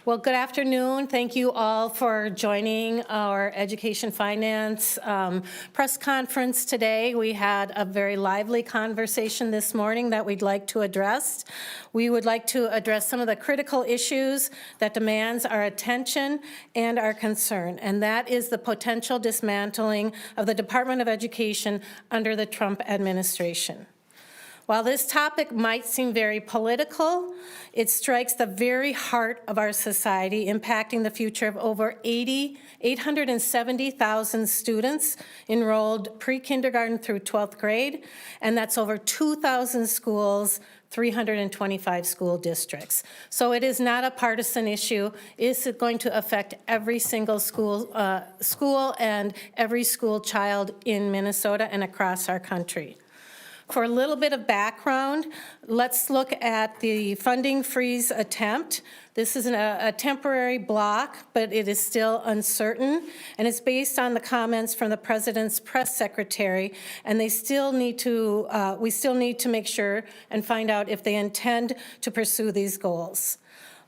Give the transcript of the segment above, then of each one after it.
Well, good afternoon. Thank you all for joining our Education Finance press conference today. We had a very lively conversation this morning that we'd like to address. We would like to address some of the critical issues that demands our attention and our concern, and that is the potential dismantling of the Department of Education under the Trump administration. While this topic might seem very political, it strikes the very heart of our society, impacting the future of over 870,000 students enrolled pre-kindergarten through 12th grade, and that's over 2,000 schools, 325 school districts. So it is not a partisan issue. It's going to affect every single school and every school child in Minnesota and across our country. For a little bit of background, let's look at the funding freeze attempt. This is a temporary block, but it is still uncertain, and it's based on the comments from the President's press secretary, and we still need to make sure and find out if they intend to pursue these goals.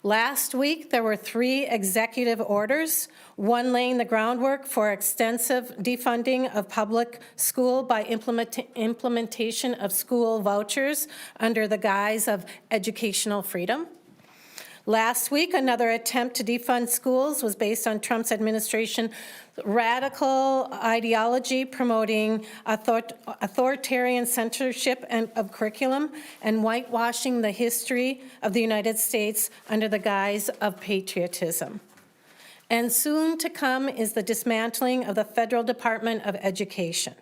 Last week, there were 3 executive orders, one laying the groundwork for extensive defunding of public school by implementation of school vouchers under the guise of educational freedom. Last week, another attempt to defund schools was based on Trump's administration's radical ideology promoting authoritarian censorship of curriculum and whitewashing the history of the United States under the guise of patriotism. And soon to come is the dismantling of the Federal Department of Education.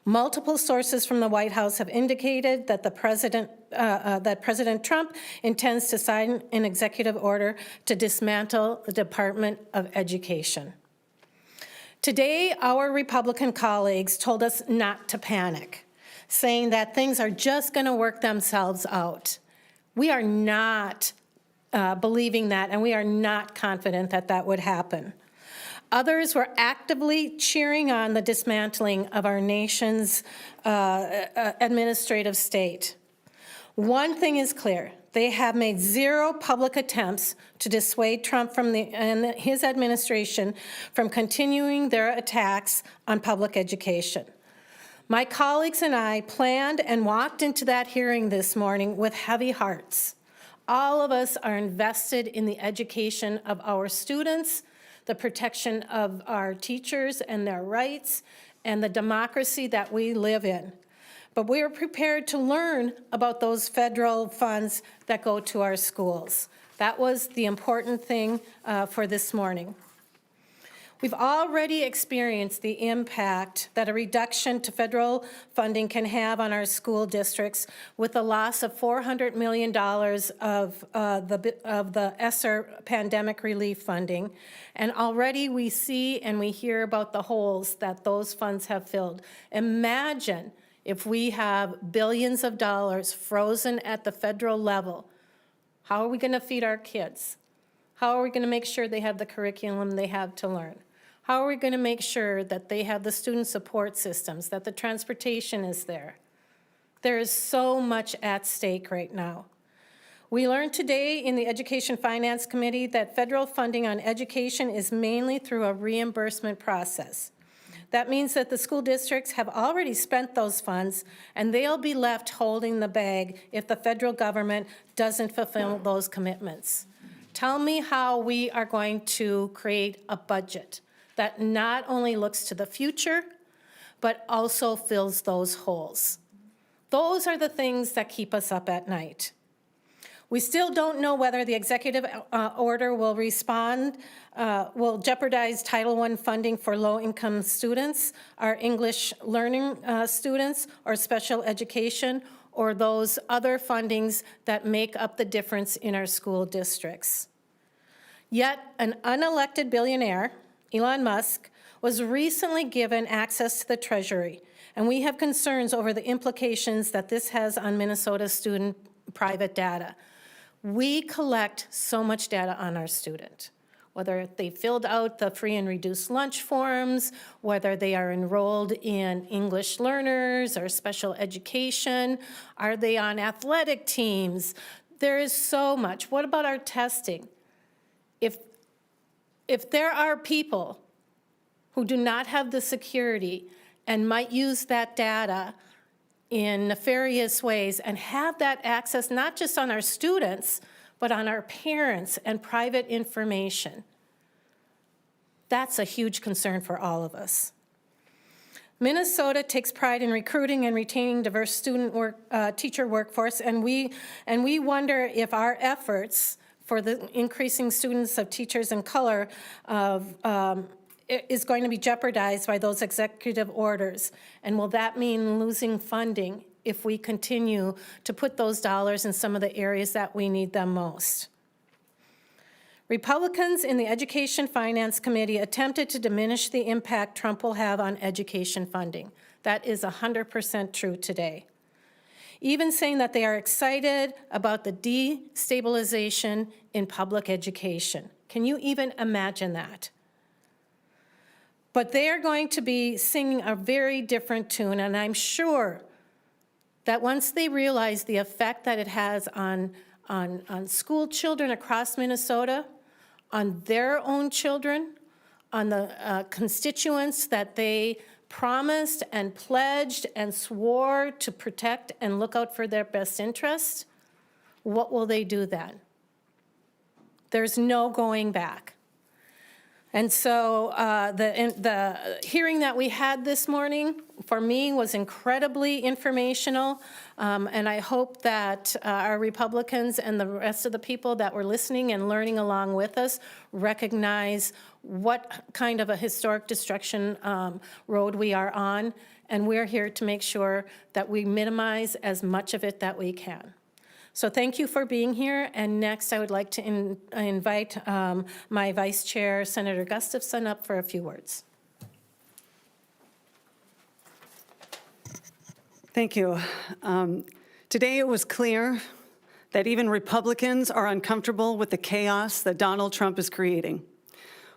Multiple sources from the White House have indicated that President Trump intends to sign an executive order to dismantle the Department of Education. Today, our Republican colleagues told us not to panic, saying that things are just going to work themselves out. We are not believing that, and we are not confident that that would happen. Others were actively cheering on the dismantling of our nation's administrative state. One thing is clear. They have made 0 public attempts to dissuade Trump and his administration from continuing their attacks on public education. My colleagues and I planned and walked into that hearing this morning with heavy hearts. All of us are invested in the education of our students, the protection of our teachers and their rights, and the democracy that we live in. But we are prepared to learn about those federal funds that go to our schools. That was the important thing for this morning. We've already experienced the impact that a reduction to federal funding can have on our school districts with the loss of $400 million of the ESSER pandemic relief funding. And already we see and we hear about the holes that those funds have filled. Imagine if we have billions of dollars frozen at the federal level. How are we going to feed our kids? How are we going to make sure they have the curriculum they have to learn? How are we going to make sure that they have the student support systems, that the transportation is there? There is so much at stake right now. We learned today in the Education Finance Committee that federal funding on education is mainly through a reimbursement process. That means that the school districts have already spent those funds, and they'll be left holding the bag if the federal government doesn't fulfill those commitments. Tell me how we are going to create a budget that not only looks to the future, but also fills those holes. Those are the things that keep us up at night. We still don't know whether the executive order will jeopardize Title I funding for low-income students, our English learning students, or special education, or those other fundings that make up the difference in our school districts. Yet an unelected billionaire, Elon Musk, was recently given access to the Treasury, and we have concerns over the implications that this has on Minnesota student private data. We collect so much data on our student, whether they filled out the free and reduced lunch forms, whether they are enrolled in English learners or special education, are they on athletic teams? There is so much. What about our testing? if there are people who do not have the security and might use that data in nefarious ways and have that access not just on our students, but on our parents and private information, that's a huge concern for all of us. Minnesota takes pride in recruiting and retaining diverse teacher workforce, and we wonder if our efforts for the increasing students of teachers of color is going to be jeopardized by those executive orders. And will that mean losing funding if we continue to put those dollars in some of the areas that we need them most? Republicans in the Education Finance Committee attempted to diminish the impact Trump will have on education funding. That is 100% true today. Even saying that they are excited about the destabilization in public education. Can you even imagine that? But they are going to be singing a very different tune, and I'm sure that once they realize the effect that it has on school children across Minnesota, on their own children, on the constituents that they promised and pledged and swore to protect and look out for their best interests, what will they do then? There's no going back. And so the hearing that we had this morning, for me, was incredibly informational, and I hope that our Republicans and the rest of the people that were listening and learning along with us recognize what kind of a historic destruction road we are on, and we're here to make sure that we minimize as much of it that we can. So thank you for being here, and next I would like to invite my Vice Chair, Senator Gustafson, up for a few words. Thank you. Today it was clear that even Republicans are uncomfortable with the chaos that Donald Trump is creating.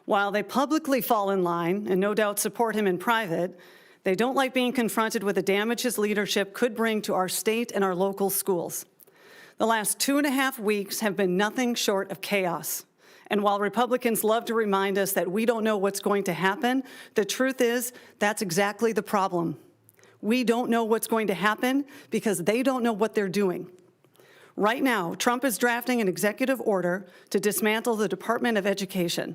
While they publicly fall in line and no doubt support him in private, they don't like being confronted with the damage his leadership could bring to our state and our local schools. The last 2.5 weeks have been nothing short of chaos. And while Republicans love to remind us that we don't know what's going to happen, the truth is that's exactly the problem. We don't know what's going to happen because they don't know what they're doing. Right now, Trump is drafting an executive order to dismantle the Department of Education.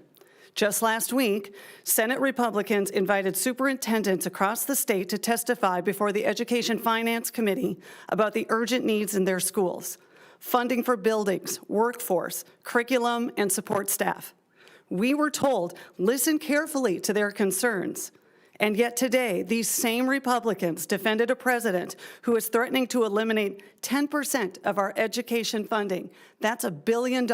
Just last week, Senate Republicans invited superintendents across the state to testify before the Education Finance Committee about the urgent needs in their schools: funding for buildings, workforce, curriculum, and support staff. We were told, listen carefully to their concerns. And yet today, these same Republicans defended a president who is threatening to eliminate 10% of our education funding. That's $1 billion,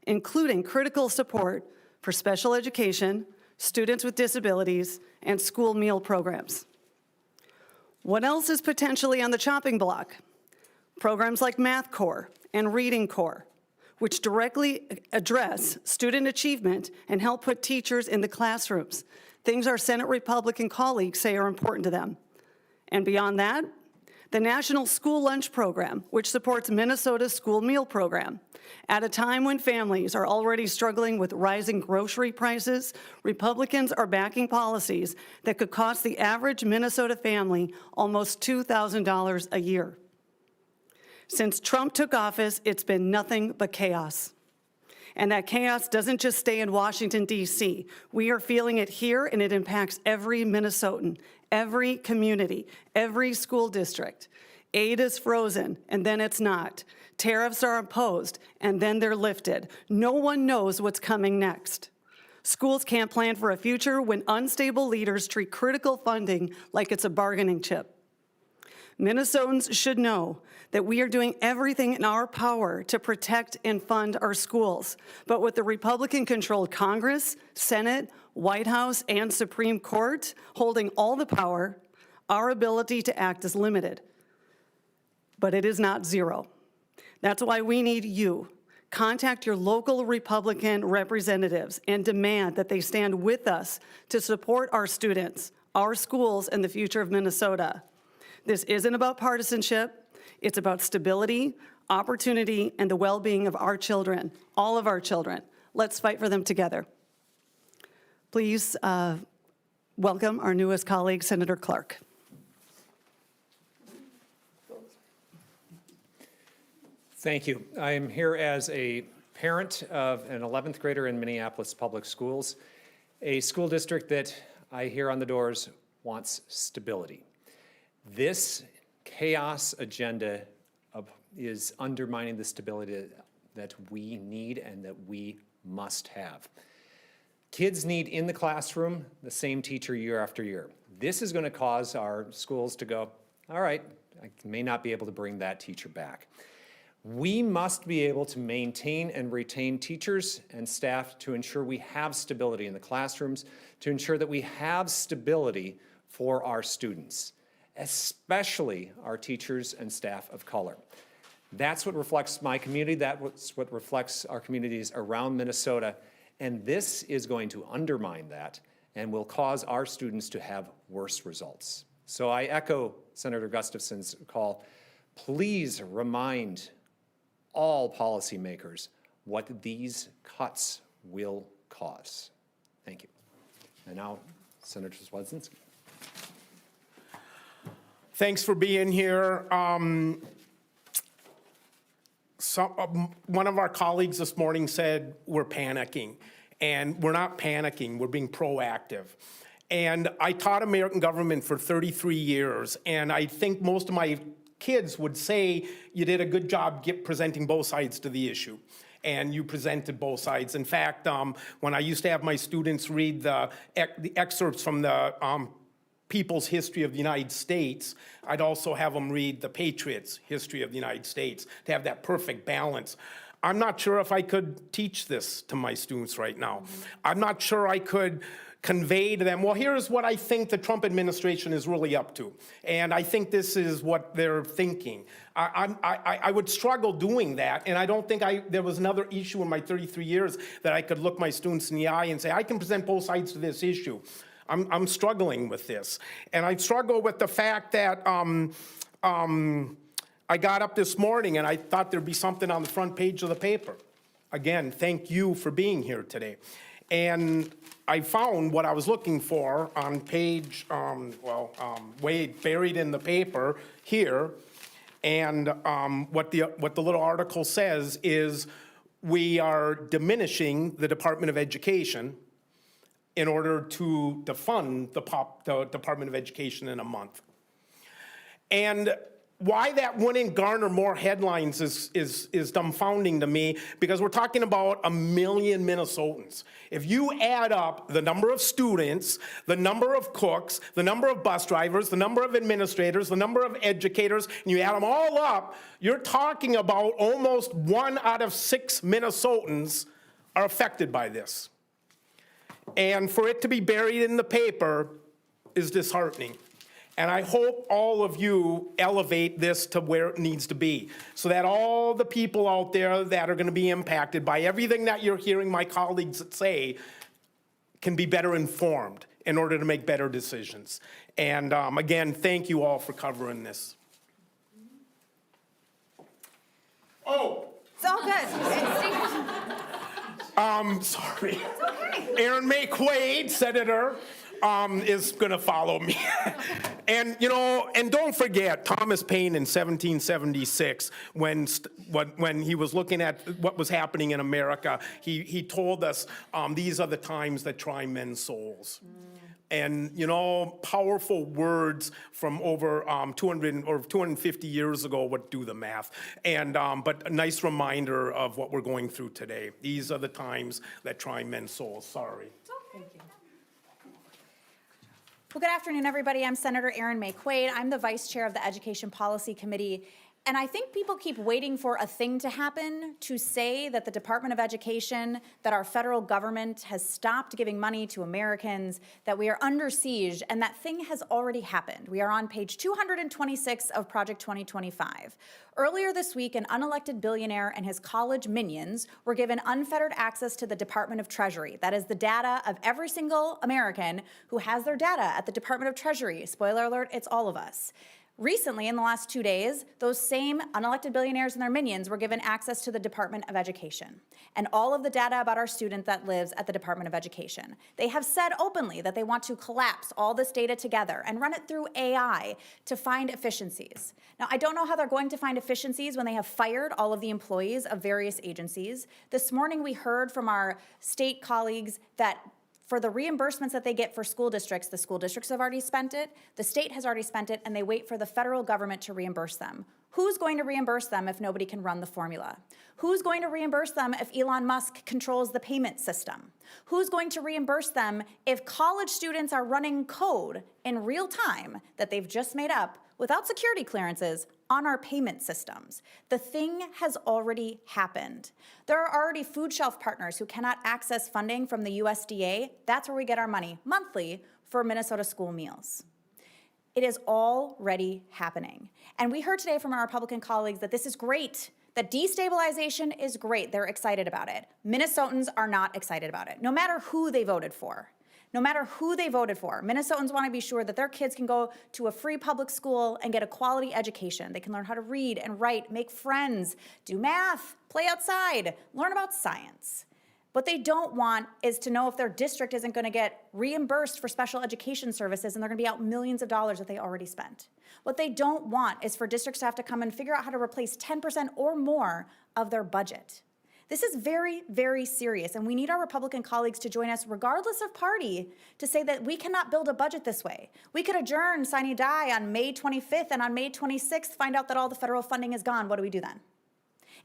including critical support for special education, students with disabilities, and school meal programs. What else is potentially on the chopping block? Programs like Math Corps and Reading Corps, which directly address student achievement and help put teachers in the classrooms, things our Senate Republican colleagues say are important to them. And beyond that, the National School Lunch Program, which supports Minnesota's school meal program. At a time when families are already struggling with rising grocery prices, Republicans are backing policies that could cost the average Minnesota family almost $2,000 a year. Since Trump took office, it's been nothing but chaos. And that chaos doesn't just stay in Washington, D.C. We are feeling it here, and it impacts every Minnesotan, every community, every school district. Aid is frozen, and then it's not. Tariffs are imposed, and then they're lifted. No one knows what's coming next. Schools can't plan for a future when unstable leaders treat critical funding like it's a bargaining chip. Minnesotans should know that we are doing everything in our power to protect and fund our schools. But with the Republican-controlled Congress, Senate, White House, and Supreme Court holding all the power, our ability to act is limited. But it is not zero. That's why we need you. Contact your local Republican representatives and demand that they stand with us to support our students, our schools, and the future of Minnesota. This isn't about partisanship. It's about stability, opportunity, and the well-being of our children, all of our children. Let's fight for them together. Please welcome our newest colleague, Senator Clark. Thank you. I am here as a parent of an 11th grader in Minneapolis Public Schools, a school district that I hear on the doors wants stability. This chaos agenda is undermining the stability that we need and that we must have. Kids need in the classroom the same teacher year after year. This is going to cause our schools to go, all right, I may not be able to bring that teacher back. We must be able to maintain and retain teachers and staff to ensure we have stability in the classrooms, to ensure that we have stability for our students, especially our teachers and staff of color. That's what reflects my community. That's what reflects our communities around Minnesota. And this is going to undermine that and will cause our students to have worse results. So I echo Senator Gustafson's call. Please remind all policymakers what these cuts will cause. Thank you. And now, Senator Swedzinski. Thanks for being here. One of our colleagues this morning said we're panicking, and we're not panicking, we're being proactive. And I taught American government for 33 years, and I think most of my kids would say you did a good job presenting both sides to the issue. And you presented both sides. In fact, when I used to have my students read the excerpts from the People's History of the United States, I'd also have them read the Patriots' History of the United States to have that perfect balance. I'm not sure if I could teach this to my students right now. I'm not sure I could convey to them, well, here's what I think the Trump administration is really up to. And I think this is what they're thinking. I would struggle doing that, and I don't think there was another issue in my 33 years that I could look my students in the eye and say, I can present both sides to this issue. I'm struggling with this. And I struggle with the fact that I got up this morning and I thought there'd be something on the front page of the paper. Again, thank you for being here today. And I found what I was looking for on page, way buried in the paper here. And what the little article says is we are diminishing the Department of Education in order to defund the Department of Education in a month. And why that wouldn't garner more headlines is dumbfounding to me, because we're talking about 1 million Minnesotans. If you add up the number of students, the number of cooks, the number of bus drivers, the number of administrators, the number of educators, and you add them all up, you're talking about almost 1 out of 6 Minnesotans are affected by this. And for it to be buried in the paper is disheartening. And I hope all of you elevate this to where it needs to be, so that all the people out there that are going to be impacted by everything that you're hearing my colleagues say can be better informed in order to make better decisions. And again, thank you all for covering this. Oh! It's all good. Sorry. It's okay. Aaron May Quaid, Senator, is going to follow me. And, and don't forget, Thomas Paine in 1776, when he was looking at what was happening in America, he told us, these are the times that try men's souls. And, powerful words from over 200 or 250 years ago would do the math. And, but a nice reminder of what we're going through today. These are the times that try men's souls. Sorry. Thank you. Well, good afternoon, everybody. I'm Senator Erin May Quaid. I'm the Vice Chair of the Education Policy Committee. And I think people keep waiting for a thing to happen to say that the Department of Education, that our federal government has stopped giving money to Americans, that we are under siege, and that thing has already happened. We are on page 226 of Project 2025. Earlier this week, an unelected billionaire and his college minions were given unfettered access to the Department of Treasury. That is the data of every single American who has their data at the Department of Treasury. Spoiler alert, it's all of us. Recently, in the last 2 days, those same unelected billionaires and their minions were given access to the Department of Education and all of the data about our student that lives at the Department of Education. They have said openly that they want to collapse all this data together and run it through AI to find efficiencies. Now, I don't know how they're going to find efficiencies when they have fired all of the employees of various agencies. This morning, we heard from our state colleagues that for the reimbursements that they get for school districts, the school districts have already spent it, the state has already spent it, and they wait for the federal government to reimburse them. Who's going to reimburse them if nobody can run the formula? Who's going to reimburse them if Elon Musk controls the payment system? Who's going to reimburse them if college students are running code in real time that they've just made up without security clearances on our payment systems? The thing has already happened. There are already food shelf partners who cannot access funding from the USDA. That's where we get our money monthly for Minnesota school meals. It is already happening. And we heard today from our Republican colleagues that this is great, that destabilization is great. They're excited about it. Minnesotans are not excited about it, no matter who they voted for. No matter who they voted for, Minnesotans want to be sure that their kids can go to a free public school and get a quality education. They can learn how to read and write, make friends, do math, play outside, learn about science. What they don't want is to know if their district isn't going to get reimbursed for special education services and they're going to be out millions of dollars that they already spent. What they don't want is for districts to have to come and figure out how to replace 10% or more of their budget. This is very, very serious, and we need our Republican colleagues to join us, regardless of party, to say that we cannot build a budget this way. We could adjourn sine die on May 25th, and on May 26th, find out that all the federal funding is gone. What do we do then?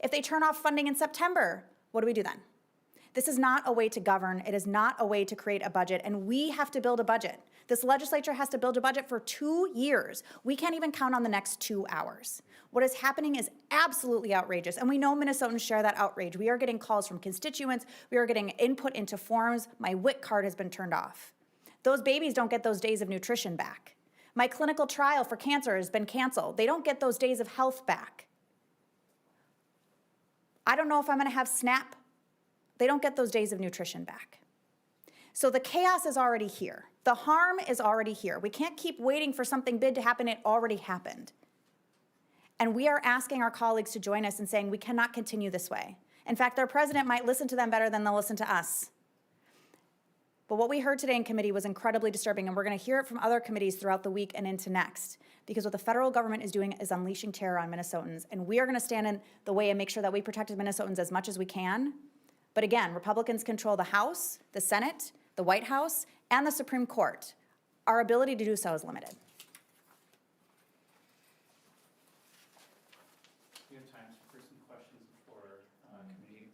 If they turn off funding in September, what do we do then? This is not a way to govern. It is not a way to create a budget, and we have to build a budget. This legislature has to build a budget for 2 years. We can't even count on the next 2 hours. What is happening is absolutely outrageous, and we know Minnesotans share that outrage. We are getting calls from constituents. We are getting input into forums. My WIC card has been turned off. Those babies don't get those days of nutrition back. My clinical trial for cancer has been canceled. They don't get those days of health back. I don't know if I'm going to have SNAP. They don't get those days of nutrition back. So the chaos is already here. The harm is already here. We can't keep waiting for something big to happen. It already happened. And we are asking our colleagues to join us in saying we cannot continue this way. In fact, their president might listen to them better than they'll listen to us. But what we heard today in committee was incredibly disturbing, and we're going to hear it from other committees throughout the week and into next. Because what the federal government is doing is unleashing terror on Minnesotans, and we are going to stand in the way and make sure that we protect Minnesotans as much as we can. But again, Republicans control the House, the Senate, the White House, and the Supreme Court. Our ability to do so is limited. We have time for some questions before committee.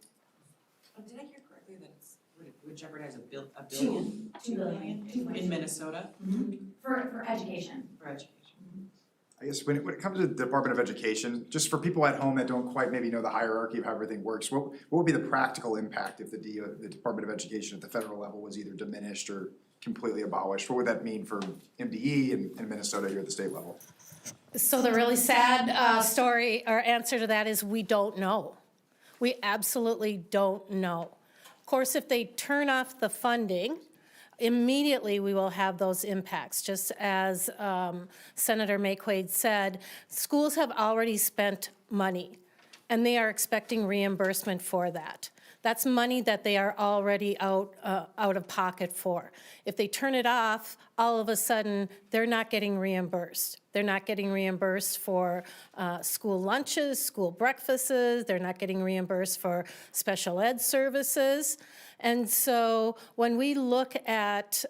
Did I hear correctly that it's, would jeopardize a billion? $2 billion in Minnesota For education. for education? I guess when it comes to the Department of Education, just for people at home that don't quite maybe know the hierarchy of how everything works, what would be the practical impact if the Department of Education at the federal level was either diminished or completely abolished? What would that mean for MDE and Minnesota here at the state level? So the really sad story or answer to that is we don't know. We absolutely don't know. Of course, if they turn off the funding, immediately we will have those impacts. Just as Senator McQuaid said, schools have already spent money, and they are expecting reimbursement for that. That's money that they are already out of pocket for. If they turn it off, all of a sudden, they're not getting reimbursed. They're not getting reimbursed for school lunches, school breakfasts. They're not getting reimbursed for special ed services. And so when we look at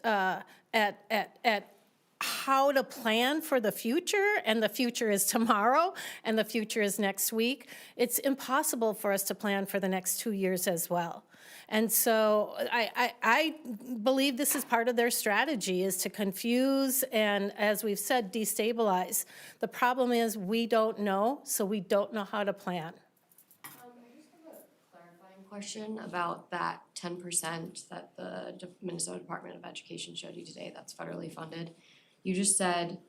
how to plan for the future, and the future is tomorrow, and the future is next week, it's impossible for us to plan for the next 2 years as well. And so I believe this is part of their strategy, is to confuse and, as we've said, destabilize. The problem is we don't know, so we don't know how to plan. I just have a clarifying question about that 10% that the Minnesota Department of Education showed you today that's federally funded. You just said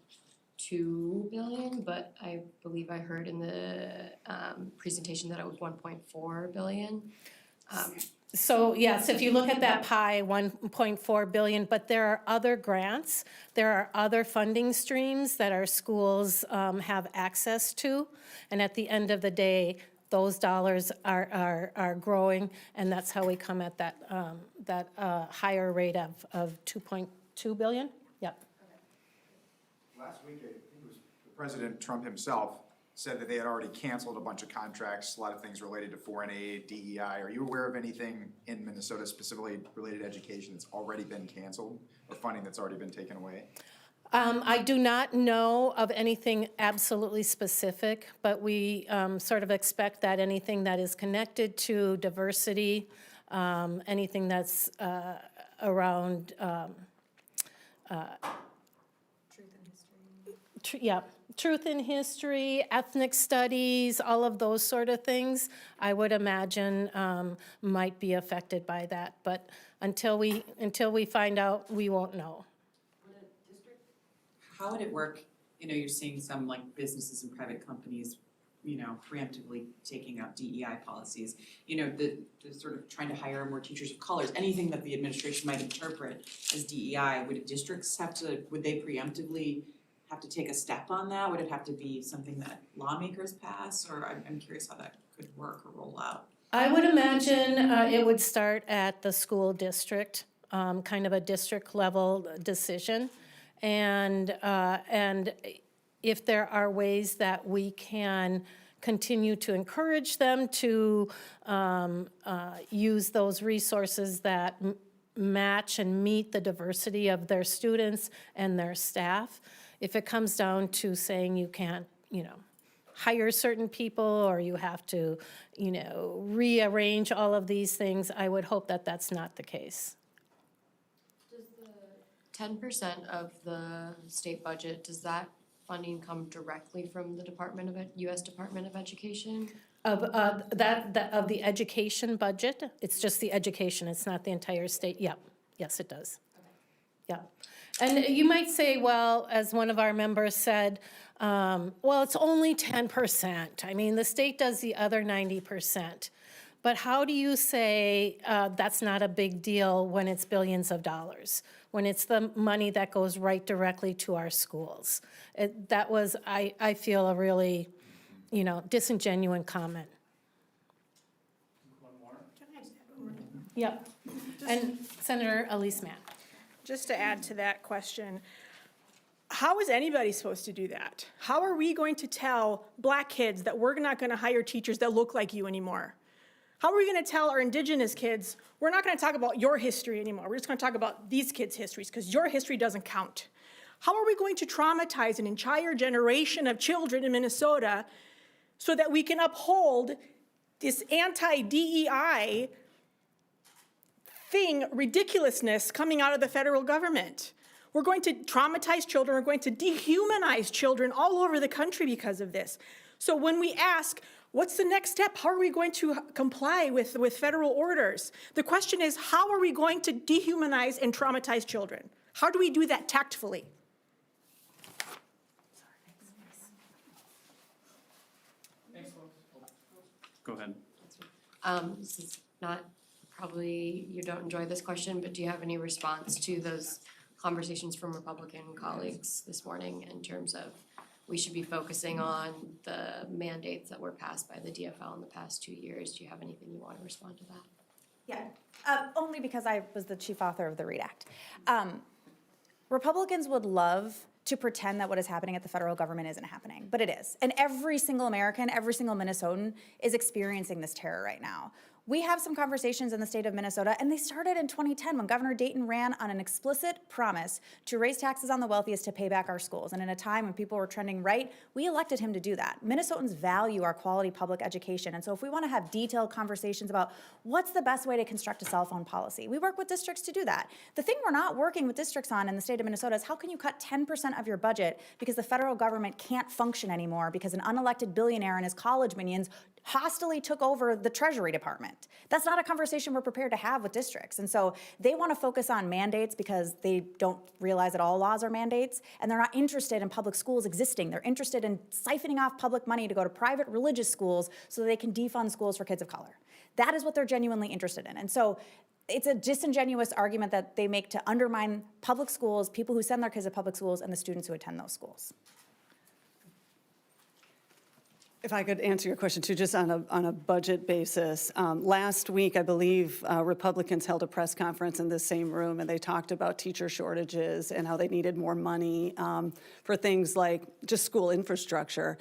$2 billion, but I believe I heard in the presentation that it was $1.4 billion. So yes, if you look at that pie, 1.4 billion, but there are other grants, there are other funding streams that our schools have access to. And at the end of the day, those dollars are growing, and that's how we come at that higher rate of 2.2 billion? Yep. Last week, I think it was President Trump himself said that they had already canceled a bunch of contracts, a lot of things related to foreign aid, DEI. Are you aware of anything in Minnesota specifically related to education that's already been canceled or funding that's already been taken away? I do not know of anything absolutely specific, but we sort of expect that anything that is connected to diversity, anything that's around truth in history, ethnic studies, all of those sort of things, I would imagine might be affected by that. But until we find out, we won't know. How would it work, you're seeing some like businesses and private companies, preemptively taking out DEI policies, the sort of trying to hire more teachers of colors, anything that the administration might interpret as DEI, would districts would they preemptively have to take a step on that? Would it have to be something that lawmakers pass, or I'm curious how that could work or roll out? I would imagine it would start at the school district, kind of a district level decision. And if there are ways that we can continue to encourage them to use those resources that match and meet the diversity of their students and their staff, if it comes down to saying you can't, hire certain people or you have to, rearrange all of these things, I would hope that that's not the case. 10% of the state budget, does that funding come directly from the U.S. Department of Education? Of of the education budget, it's just the education, it's not the entire state, yep, yes, it does. Yeah, and you might say, well, as one of our members said, well, it's only 10%. I mean, the state does the other 90%. But how do you say that's not a big deal when it's billions of dollars, when it's the money that goes right directly to our schools? That was, I feel, a really, disingenuous comment. One more? Yep. And Senator Elise Mann. Just to add to that question, how is anybody supposed to do that? How are we going to tell Black kids that we're not going to hire teachers that look like you anymore? How are we going to tell our Indigenous kids, we're not going to talk about your history anymore, we're just going to talk about these kids' histories because your history doesn't count? How are we going to traumatize an entire generation of children in Minnesota so that we can uphold this anti-DEI ridiculousness coming out of the federal government? We're going to traumatize children, we're going to dehumanize children all over the country because of this. So when we ask, what's the next step? How are we going to comply with federal orders? The question is, how are we going to dehumanize and traumatize children? How do we do that tactfully? Thanks, Go ahead. This is not, probably you don't enjoy this question, but do you have any response to those conversations from Republican colleagues this morning in terms of we should be focusing on the mandates that were passed by the DFL in the past 2 years? Do you have anything you want to respond to that? Yeah, only because I was the chief author of the READ Act. Republicans would love to pretend that what is happening at the federal government isn't happening, but it is. And every single American, every single Minnesotan is experiencing this terror right now. We have some conversations in the state of Minnesota, and they started in 2010 when Governor Dayton ran on an explicit promise to raise taxes on the wealthiest to pay back our schools. And in a time when people were trending right, we elected him to do that. Minnesotans value our quality public education. And so if we want to have detailed conversations about what's the best way to construct a cell phone policy, we work with districts to do that. The thing we're not working with districts on in the state of Minnesota is how can you cut 10% of your budget because the federal government can't function anymore because an unelected billionaire and his college minions hostily took over the Treasury Department. That's not a conversation we're prepared to have with districts. And so they want to focus on mandates because they don't realize that all laws are mandates, and they're not interested in public schools existing. They're interested in siphoning off public money to go to private religious schools so they can defund schools for kids of color. That is what they're genuinely interested in. And so it's a disingenuous argument that they make to undermine public schools, people who send their kids to public schools, and the students who attend those schools. If I could answer your question too, just on a budget basis. Last week, I believe Republicans held a press conference in this same room, and they talked about teacher shortages and how they needed more money for things like just school infrastructure.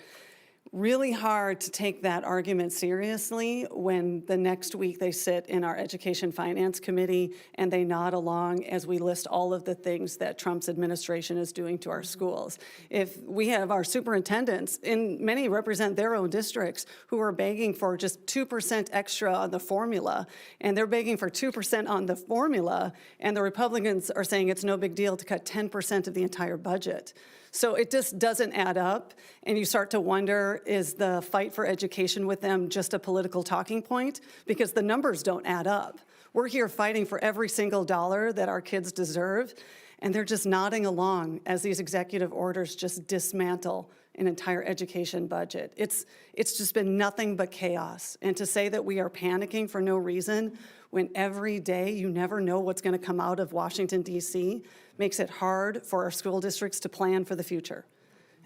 Really hard to take that argument seriously when the next week they sit in our Education Finance Committee and they nod along as we list all of the things that Trump's administration is doing to our schools. If we have our superintendents, and many represent their own districts, who are begging for just 2% extra on the formula, and they're begging for 2% on the formula, and the Republicans are saying it's no big deal to cut 10% of the entire budget. So it just doesn't add up, and you start to wonder, is the fight for education with them just a political talking point? Because the numbers don't add up. We're here fighting for every single dollar that our kids deserve, and they're just nodding along as these executive orders just dismantle an entire education budget. It's just been nothing but chaos. And to say that we are panicking for no reason when every day you never know what's going to come out of Washington, D.C., makes it hard for our school districts to plan for the future.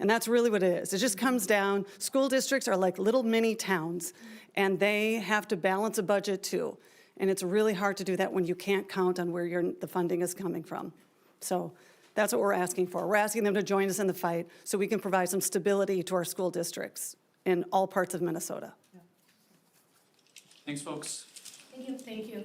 And that's really what it is. It just comes down, school districts are like little mini towns, and they have to balance a budget too. And it's really hard to do that when you can't count on where the funding is coming from. So that's what we're asking for. We're asking them to join us in the fight so we can provide some stability to our school districts in all parts of Minnesota. Thanks, folks. Thank you.